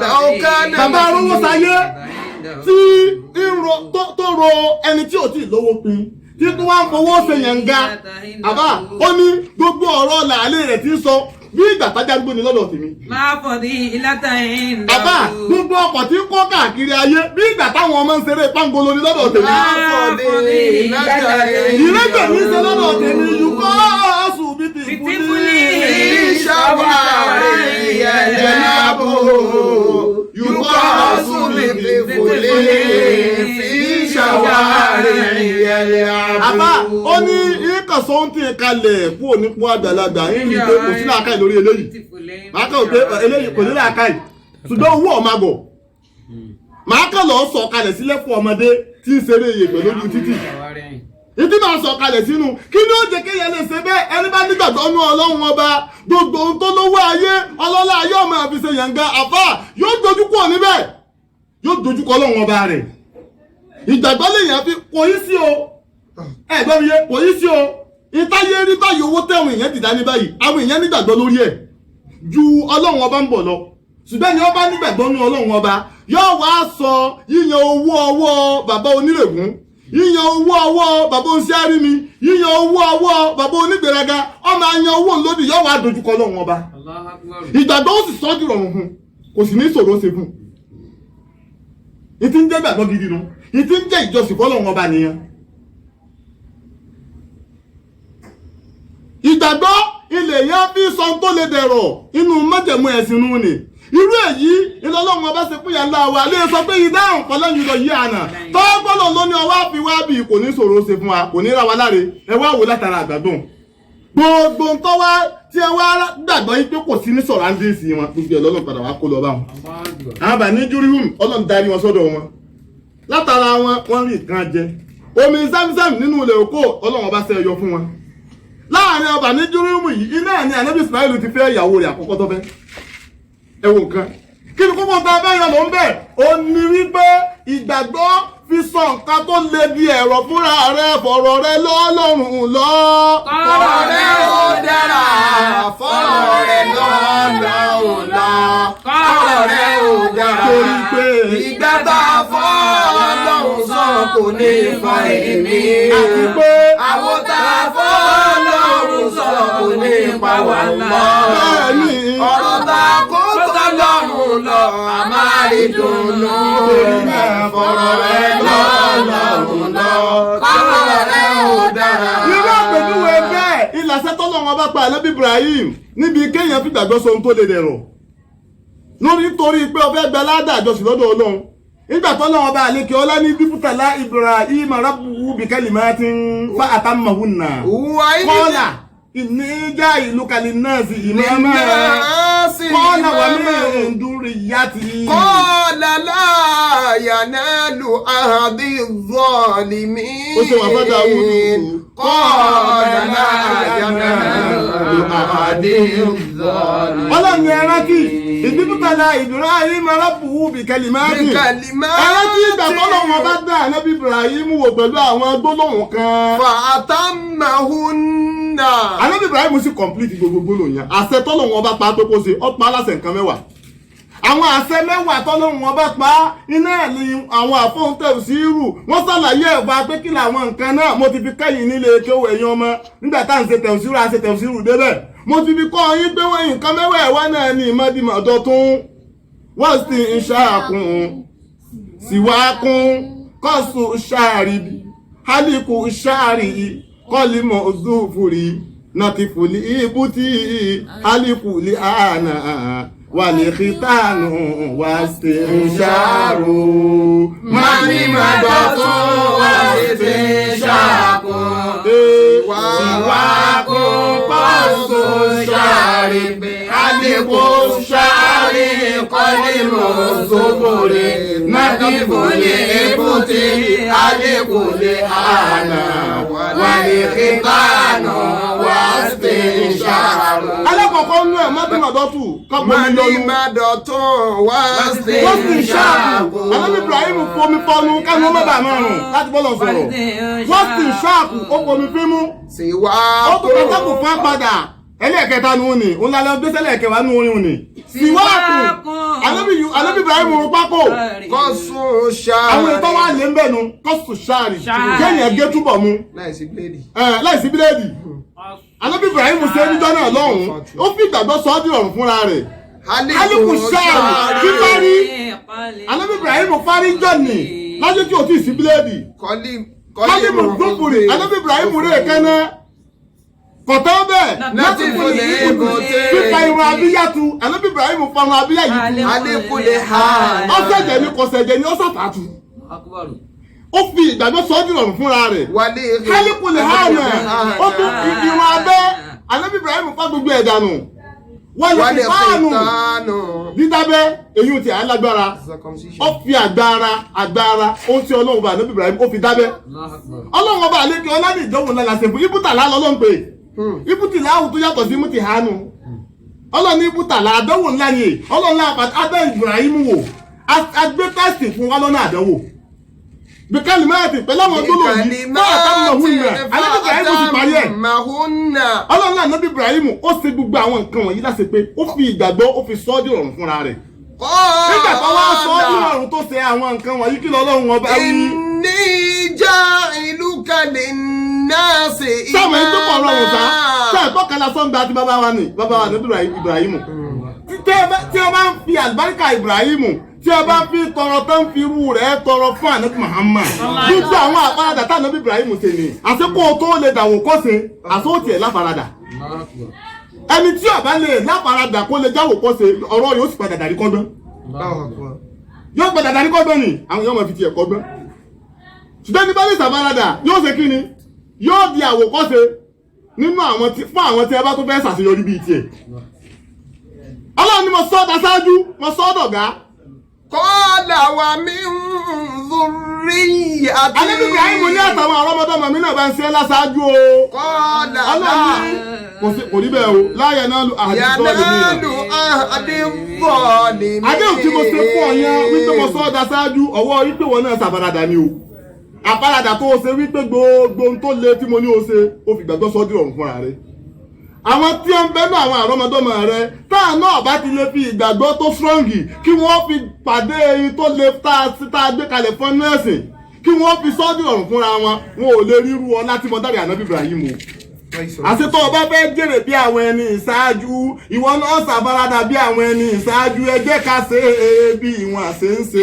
Speaker 3: bàbá arúgbó sáyé tí tó ro ẹni tí ò tí ì lówó pin tí tó wá ń fowó ṣe yẹn ga àbá ó ní gbogbo ọ̀rọ̀ làálẹ̀ rẹ̀ tí ń sọ bí ìgbà tájà gbó ni lọ́dọ̀ tèmi.
Speaker 1: máa fọ̀ ní ìlàtà ìdá.
Speaker 3: àbá gbogbo ọkọ̀ tí ń kọ́ káàkiri ayé bí ìgbà táwọn ọmọ ń ṣeré pangolo ni lọ́dọ̀ tèmi.
Speaker 1: máa fọ̀ ní ìlàtà
Speaker 3: ìrẹ́gbẹ̀ ní ṣe lọ́dọ̀ tèmi yukọ́ ọ̀sùn bí ti
Speaker 1: fìtífúlì
Speaker 2: شوارع يلعب يقاس بطفل في شوارع يلعب.
Speaker 3: àbá ó ní ìkànsó ń tì kalẹ̀ kú onípò àgbàlagbà ń rí i pé kò sí làákàyè lórí eléyìí màá kàn pé eléyìí kò ní làákàyè ṣùgbọ́n owó ọmọ àgọ̀ màá kàn lọ́ọ́ sọ kalẹ̀ sílẹ̀ fún ọmọdé tí ń ṣeré iyèpẹ̀ lójú títì ìdí máa sọ kalẹ̀ sínú kí ni ó jẹ́ kéèyàn lè ṣe bẹ́ẹ̀ ẹni bá nígbàgbọ́ nú ọlọ́run ọba gbogbo ohun tó lówó ayé ọlọ́lá ayé ọmọ àfi ṣe yànga àfà yóò dojúkọ níbẹ̀ yóò dojúkọ ọlọ́run ọba rẹ̀ ìgbàgbọ́ lèèyàn fi kò yí sí o ẹ̀gbọ́n mi yé kò yí sí o ìtayé rí báyìí owó tẹ̀wọ̀n èèyàn dìdá ní báyìí àwọn èèyàn nígbàgbọ́ lórí ẹ̀ ju ọlọ́run ọba ń bọ̀ lọ ṣùgbọ́n ni wọ́n bá nígbàgbọ́ nú ọlọ́run ọba yóò wá sọ yíyan owó ọwọ́ bàbá onírègùn yíyan owó ọwọ́ bàbá oníṣẹ́rí mi yíyan owó ọwọ́ bàbá onígbèraga ọmọ ayan owó lódì yóò wá dojúkọ ọlọ́run ọba ìgbàgbọ́ ó sì sọ́jú rọrùn fún kò sì ní ìṣòro ṣe fún ìtí ń jẹ́ gbàgbọ́ gidi nu ìtí ń jẹ́ ìjọsìn fọlọ́run ọba nìyẹn. ìgbàgbọ́ ilẹ̀ yẹn fi sọ tó lè dẹ̀rọ̀ inú májẹ̀mú ẹ̀sìn nù ni irú èyí ìlọlọ́run ọba ṣe fún yàrá wa lè sọ pé ìdáhùn fọlọ́yìn lọ yí àná tọ́gbọ́lọ̀ ló ní ọwọ́ àfiwá bí kò ní ṣòro ṣe fún wa kò ní ra wa láre ẹ wá wò látara àgbàdùn gbogbo ń tọ́wá tí ẹ wá gbàgbọ́ yín pé kò sí ní sọ̀rọ̀ àǹdéèsì wọn gbogbo ẹ̀ lọ́lọ́run padà wá kó lọ bá wọn. àwọn bà ní júríhùn ọlọ́run darí wọn sọ́dọ̀ wọn látara wọn rí nǹkan jẹ omi zamzam nínú ilẹ̀ òkò ọlọ́run ọba ṣe ẹyọ fún wọn láàrin ọba ní júríhùn yìí iná ní ànábì Ismail ti fẹ́ ìyàwó rẹ̀ àkọ́kọ́ tó fẹ́ ẹ wo nǹkan kí ni kókó ta bẹ́ẹ̀ yọ ló ń bẹ̀ ó ní wípé ìgbàgbọ́ fi sọ nǹkan tó lè di ẹ̀rọ fúnra rẹ̀ fọ̀rọ̀ rẹ̀ lọ́lọ́run lọ.
Speaker 2: fọ̀rọ̀ rẹ̀ ó dára fọ̀rọ̀ rẹ̀ lọ́lọ́run lọ. fọ̀rọ̀ rẹ̀ ó dára
Speaker 3: torí pé
Speaker 2: ìgbà tá a fọ́ ọlọ́run sọ kò ní fa èmi.
Speaker 3: àti pé
Speaker 2: àwọn tá a fọ́ ọlọ́run sọ kò ní pa wà lọ.
Speaker 3: bẹ́ẹ̀ni
Speaker 2: ọ̀rọ̀ tá a kó tọ́lọ́run lọ a máa rí dùnú. fọ̀rọ̀ rẹ̀ lọ́lọ́run lọ. fọ̀rọ̀ rẹ̀ ó dára.
Speaker 3: irú àpèjúwe bẹ́ẹ̀ ìlàsẹ́ tọ́lọ́run ọba pa ànábì Ibrahim níbi kéèyàn fi gbàgbọ́ sọ ohun tó lè dẹ̀rọ̀ lórí torí pé ọfẹ́ gba aládàá àjọsìn lọ́dọ̀ Ọlọ́run nígbà tọ́lọ́run ọba àlekè ọlá ní bíbútàlá Ibrahim rabbuhu bi kalimatin fa atammahunna qala inni ja'iluka linnasi imama qala wa min dhurriyyati
Speaker 2: qala la yanalu ahadi zalimin.
Speaker 3: ó ṣe wà fẹ́ Dáúdù
Speaker 2: qala la yanalu ahadi zalimin.
Speaker 3: ọlọ́run ẹran kí ìdíbùtàlá Ibrahim rabbuhu bi kalimatin ẹran tí ìgbà tọ́lọ́run ọba dá ànábì Ibrahim wò pẹ̀lú àwọn gbólóhùn kan
Speaker 2: fa atammahunna.
Speaker 3: ànábì Ibrahim sì complete gbogbo gbólóhùn yẹn àṣẹ tọ́lọ́run ọba pa pé kó ṣe ó pa aláṣẹ nǹkan mẹ́wàá àwọn àṣẹ mẹ́wàá tọ́lọ́run ọba pa iná ẹ̀ ni àwọn àfọ̀ǹtẹ̀ sí irú wọ́n ṣàlàyé ẹ̀fà pé kí làwọn nǹkan náà mo ti fi kẹ́yìn nílé kéwò ẹ̀yìn ọmọ nígbà tá à ń ṣe tẹ̀síìrù àṣẹ tẹ̀síìrù débẹ̀ mo ti fi kọ́ yín pé wọ́n nǹkan mẹ́wàá ẹ̀wá náà ní ìmọ̀dìmọ̀dọ́ tún wọ́n sì ń ṣàkùn síwákùn kọ́sù ṣáàrì hálíkù ṣáàrì kọ́límọ̀ zúfùrì nàtìfùlì ibùtì hálíkùlì àná wàlìkítànù wàstíńṣàrù
Speaker 2: mọ̀dìmọ̀dọ́ tún wàstíńṣàkùn síwákùn kọ́sù ṣáàrì hálíkù ṣáàrì kọ́límọ̀ والزبر نقف لإبط لكل آنا والختان واستنشاق.
Speaker 3: alákọ̀ọ́kọ́ nú ẹ̀ mọ́tìmọ̀dọ́tù kọ́pọ̀ mi lọ́nu.
Speaker 2: mọ́tìmọ̀dọ́tù
Speaker 3: واستنشاق. Ànábì Ibrahim fomi fọnu kánú mẹ́bàá márùn-ún láti bọ́lọ̀ sọ̀rọ̀. واستنشاق ó fomi fímú. ó tún kọ́ sẹ́kù fún apádà. ẹlẹ́ẹ̀kẹta nu ni òun lálẹ́ gbé sẹ́lẹ̀ kẹwàá nu orin ni. síwáàkù Ànábì Ibrahim rún pákó.
Speaker 2: kọ́sù ṣáà.
Speaker 3: àwọn ètò wa lè ń bẹ̀nu kọ́sù ṣáàrì. kéèyàn gé túbọ̀ mu.
Speaker 2: láìsí
Speaker 3: bíléèdì. Ànábì Ibrahim ṣe níjọ́ náà lọ́hùn-ún ó fi ìgbàgbọ́ sọ ọ́ dìrọ̀rùn fúnra rẹ̀. hálíkù ṣáàrì fífárí. Ànábì Ibrahim fárí jọ̀nì lájọ́ tí ò tí ì sí bíléèdì. hálíkù gbófurè Ànábì Ibrahim rẹ̀ kẹ́nẹ́. kọ̀tọ́ bẹ́ẹ̀ láti fún ní fífa irun abíyàtú Ànábì Ibrahim farun abíyà yìí tu.
Speaker 2: alẹ́kùnlé ha.
Speaker 3: ọ̀sẹ̀jẹ̀ ni kọ̀sẹ̀jẹ̀ ni ọ̀sàtàtù. ó fi ìgbàgbọ́ sọ ọ́ dìrọ̀rùn fúnra rẹ̀. hálíkùnlé ha náà ó tún irun abẹ́ Ànábì Ibrahim fá gbogbo ẹ̀ dànù. wọ́n lè fi fáànù dídábẹ́ èyí ti alágbára ó fi agbára ó ti Ọlọ́run bá Ànábì Ibrahim ó fi dábẹ́. Ọlọ́run ọba àlékè ọlọ́ni ìdánwò ńlá la ṣe fún ibùtàlá lọ́lọ́run pé ibùtìlá àwùjọ tó yàtọ̀ sí mùtìhánù. Ọlọ́ni ibùtàlá àdánwò ńlá ni Ọlọ́run adá Ibrahim wò agbé tẹ́sì fún wa lọ́nà àdánwò. bíkálì mẹ́rẹ̀tì pẹ̀lú àwọn gbólóhùn yìí fún àtàkùn rẹ̀ Ànábì Ibrahim ti parí ẹ̀. Ọlọ́run Ànábì Ibrahim ó ṣe gbogbo àwọn nǹkan wọ̀nyí láṣẹ pé ó fi ìgbàgbọ́ ó fi sọ́ dìrọ̀rùn fúnra rẹ̀. nígbà tó wá sọ́ dìrọ̀rùn tó ṣe àwọn nǹkan wọ̀nyí kí lọ́lọ́run ọba wí.
Speaker 2: inni ja'iluka linnasi imama.
Speaker 3: sáwọn ẹni tó pọ̀ rọrùn sá sáà tọ́kànlá sọ́ńgbà àti bàbá wa Ànábì Ibrahim. tí ẹ bá ń fi àlùbáríkà Ibrahim tí a bá fi tọrọ tó ń fi irú rẹ̀ tọrọ fún Ànábì Muhammad gbogbo àwọn àfaradà tá Ànábì Ibrahim ṣe ni àsìkò tó lè dàwọ̀ kó ṣe àsóòtì ẹ̀ láfaradà ẹni tí ó bá lè láfaradà kó lè jáwò kó ṣe ọ̀rọ̀ yóò sì padà dàrí kọ́gbọ́n yóò padà dàrí kọ́gbọ́n ni àwọn yóò máa fi tiẹ̀ kọ́gbọ́n ṣùgbọ́n ní bá lè ṣàfaradà yóò ṣe kí ni yóò di àwòkọ́ṣe nínú fún àwọn tí ẹ bá tó fẹ́ ṣàṣeyọrí bíi tiẹ̀. Ọlọ́run ni mo sọ ọ́ dá ṣáájú mo sọ ọ́ dọ̀gá.
Speaker 2: Kọ́lá wa mi ń zùrí àti.
Speaker 3: Ànábì Ibrahim ní àtàwọn àrọ́mọdọ́mọ mi náà bá ń ṣe láṣáájú o.
Speaker 2: Kọ́lá
Speaker 3: Ọlọ́run ní kò rí bẹ́ẹ̀ o láyé náà lu àdìsọ́ọ̀lì mi.
Speaker 2: Yàdánù àdìsọ́ọ̀lì mi.
Speaker 3: Adéhùn tí mo ṣe fún ọ yẹn wípé mo sọ ọ́ dá ṣáájú ọwọ́ wípé wọn náà ṣàfaradà ni o. Àfaradà tó o ṣe wípé gbogbo ohun tó le tí mo ní o ṣe o fi gbàgbọ́ sọ́dí ọ̀run fúnra rẹ̀. Àwọn tí ó ń bẹ́nu àwọn àrọ́mọdọ́mọ rẹ táà náà bá ti lè fi ìgbàgbọ́ tó strongi kí wọ́n fi pàdé eyín tó lè tá a gbé kalẹ̀ fún nẹ́ẹ̀sì kí wọ́n fi sọ́dí ọ̀run fúnra wọn ò lè ríru ọ láti mọ dárí Ànábì Ibrahim o. àṣetọ́ ọba fẹ́ jèrè bí àwọn ẹni ìṣáájú ìwọ náà ṣàfaradà bí àwọn ẹni ìṣáájú ẹ jẹ́ ká ṣe é bí wọ́n ṣe ń ṣe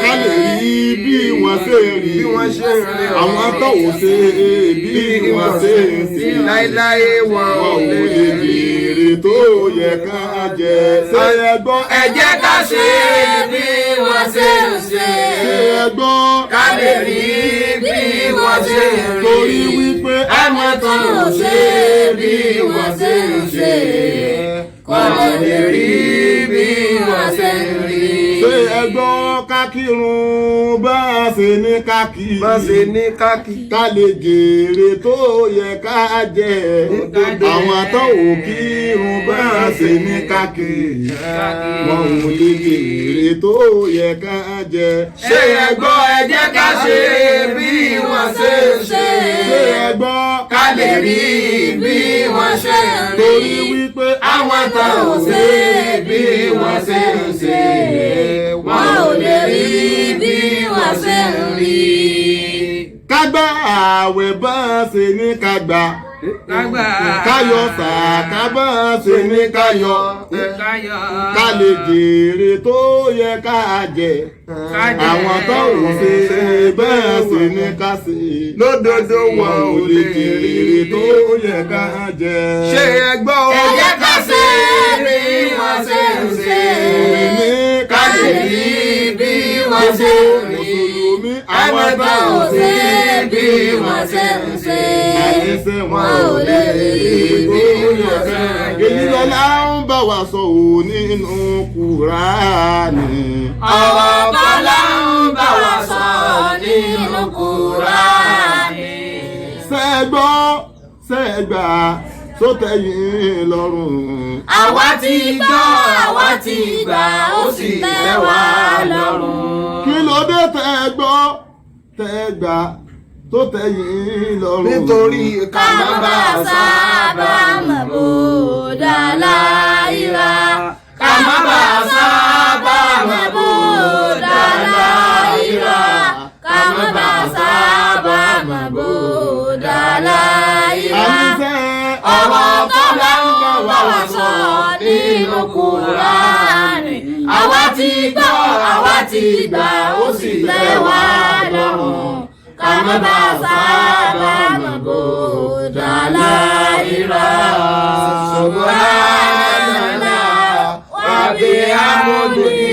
Speaker 3: ká lè rí bí wọ́n ṣe rí àwọn tó ò ṣe é bí wọ́n ṣe ń ṣe
Speaker 2: láíláí wọn ò lè
Speaker 3: jèrè tó yẹ ká jẹ ṣé ẹ gbọ́
Speaker 2: ẹ jẹ́ ká ṣe é bí wọ́n ṣe ń ṣe
Speaker 3: ṣé ẹ gbọ́
Speaker 2: ká lè rí bí wọ́n ṣe ń rí
Speaker 3: torí wípé
Speaker 2: àwọn tó ò ṣe bí wọ́n ṣe ń ṣe kò lè rí bí wọ́n ṣe ń rí.
Speaker 3: ṣé ẹ gbọ́ ká kírun bá a ṣe ní ká kí ká lè jèrè tó yẹ ká jẹ àwọn tó ò kírun bá a ṣe ní ká kí wọn ò lè jèrè tó yẹ ká jẹ.
Speaker 2: ṣé ẹ gbọ́ ẹ jẹ́ ká ṣe bí wọ́n ṣe ń ṣe
Speaker 3: ṣé ẹ gbọ́
Speaker 2: ká lè rí bí wọ́n ṣe ń rí.
Speaker 3: torí wípé
Speaker 2: àwọn tó ò ṣe bí wọ́n ṣe ń ṣe wọn ò lè rí bí wọ́n ṣe ń rí.
Speaker 3: ká gba ààwẹ̀ bá a ṣe ní ká gbà káyọ̀ sàká bá a ṣe ní káyọ̀ ká lè jèrè tó yẹ ká jẹ àwọn tó ò ṣe bẹ́ẹ̀ ṣe ní ká ṣe
Speaker 2: lódodo
Speaker 3: wọn ò lè jèrè tó yẹ ká jẹ.
Speaker 2: ṣé ẹ gbọ́
Speaker 4: ẹ jẹ́ ká ṣe bí wọ́n ṣe ń ṣe
Speaker 3: ní
Speaker 2: ká lè rí bí wọ́n wọ́n ṣe rí
Speaker 3: mùsùlùmí
Speaker 2: àwọn tó ò ṣe bí wọ́n ṣe ń ṣe
Speaker 3: àìsè
Speaker 2: wọn ò lè rí bí wọ́n ṣe ń ṣe.
Speaker 3: èyí lọ́la ń bá wa sọ ò nínú Kùránì.
Speaker 2: ọ̀rọ̀ kọ́lá ń bá wa sọ nínú Kùránì.
Speaker 3: Ṣẹ́gbọ́ ṣẹ́gbà sótẹ́yìn lọ́rùn.
Speaker 2: àwa ti gbọ́ àwa ti gbà ó sì tẹ́ wa lọ́rùn.
Speaker 3: kí ló dé tẹ́gbọ́ tẹ́gbà tó tẹ́yìn lọ́rùn.
Speaker 2: nítorí ká má bá a sábà mọ̀ bó dàlá ìra. ká má bá a sábà mọ̀ bó dàlá ìra. ká má bá a sábà mọ̀ bó dàlá ìra. ọ̀rọ̀ kọ́lá ń bá wa sọ nínú Kùránì. àwa ti gbọ́ àwa ti gbà ó sì tẹ́ wa lọ́rùn. ká má bá a sábà mọ̀ bó dàlá ìra. Subhanallah wa bihamdihi.